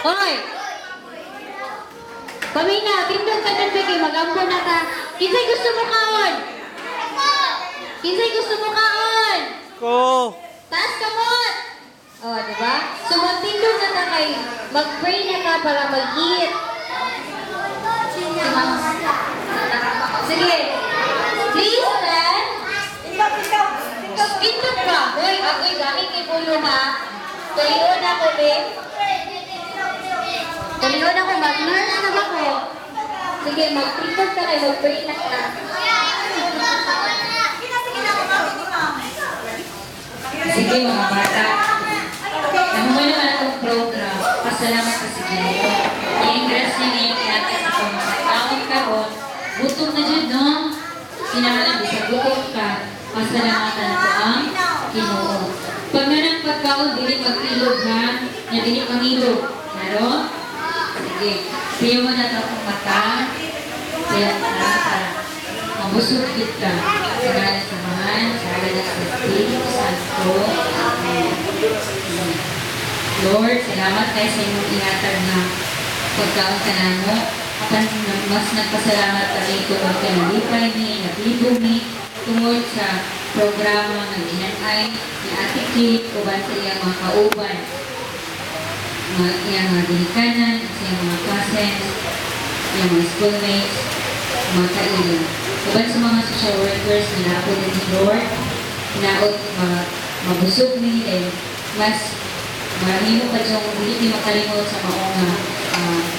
Hoy! Pamina, tindog ka dyan, Becky. Mag-ampo na ka. Kinsay gusto mo kaon? Kinsay gusto mo kaon? Ko! Taas kamot! O, diba? So, magtindog na ka kay mag-pray na ka para mag-eat. Sige. Please, stand. Tindog ka. Hoy, ako'y gamit kay Pulo, ha? Tulion ako, babe. Tulion ako, mag-nurse na ba ko? Sige, mag-tindog ka kay mag-pray na ka. Sige mga bata, ano mo naman itong program, pasalamat ka sa Ginoo. I-ingress niya ngayon natin sa pagkakawag ka ron, gutom na dyan, no? Sinamalan mo sa gutom ka, pasalamatan ko ang Ginoo. Pag na ng pagkaon, dili magtilog ha, na dili pangilog. Naroon? Sige, piyo mo na ito ang mata, kaya para mabusog kita sa ngalan sa Mahal, sa ngalan sa Espiritu Santo. Lord, salamat tayo sa inyong ingatan na pagkaon ka na mo. Apan mas nagpasalamat kami tungkol ka nalipay ni, nabibo ni, tungkol sa programa ng inanay ni Ate Kate, uban sa iyang mga kauban, iyang mga dinikanan, sa iyang mga cousins, iyang mga schoolmates, mga kailan. Uban sa mga social workers, nila ako din ni Lord, naot mabusog ni, mas marami mo pa diyong hindi makalimot sa maong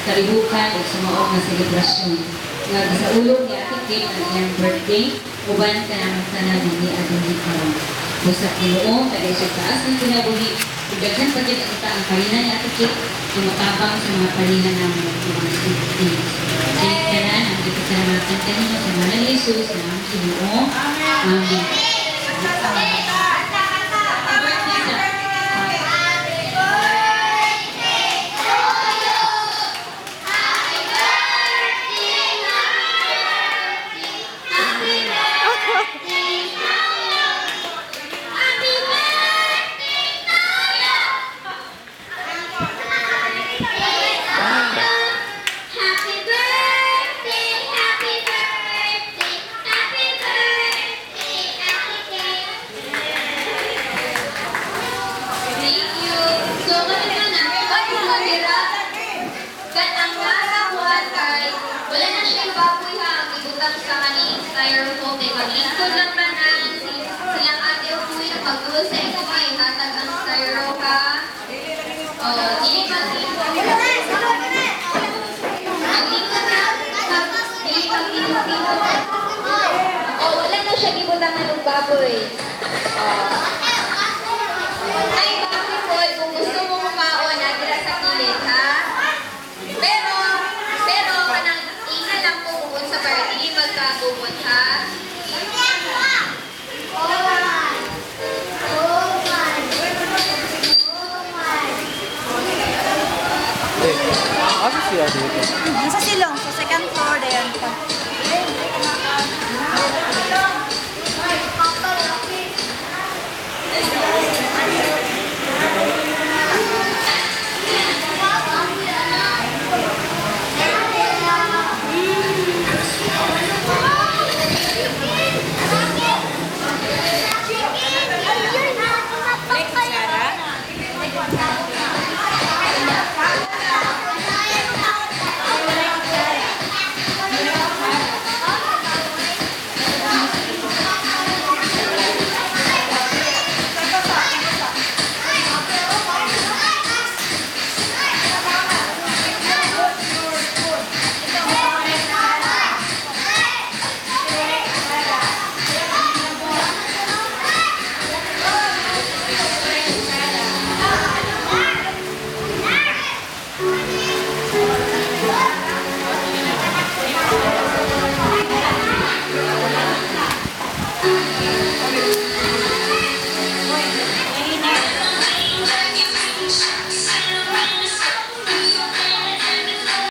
kalibukan o sa maong na selebrasyon. Nga sa ulog ni Ate Kate ang iyang birthday, uban ka naman sana ni Ate Kate. Busa Ginoo, kaya sa taas ng kinabuhi, daghan pa din kita ang palina ni Ate Kate, yung matapang sa mga palina namin ng mga safety. Kaya kanan, ang ipagsalamatan kanino sa mga Jesus, na ang Ginoo. Amen. Wala na siyang baboy ha, ang ibutang sa kaning styrofoam kay maglingkod lang tanan silang ate o kuya pag-uwi sa ito kay hatag ang styro ha. O, dili maglingkod. Maglingkod na, dili maglingkod. O, wala na siyang ibutang ng baboy. Ay, baboy po, kung gusto mo kumaon, nagila sa kilit ha. Pero, kanang ina lang po bukod sa party, magkabukod ha. Asa siya dito? Nasa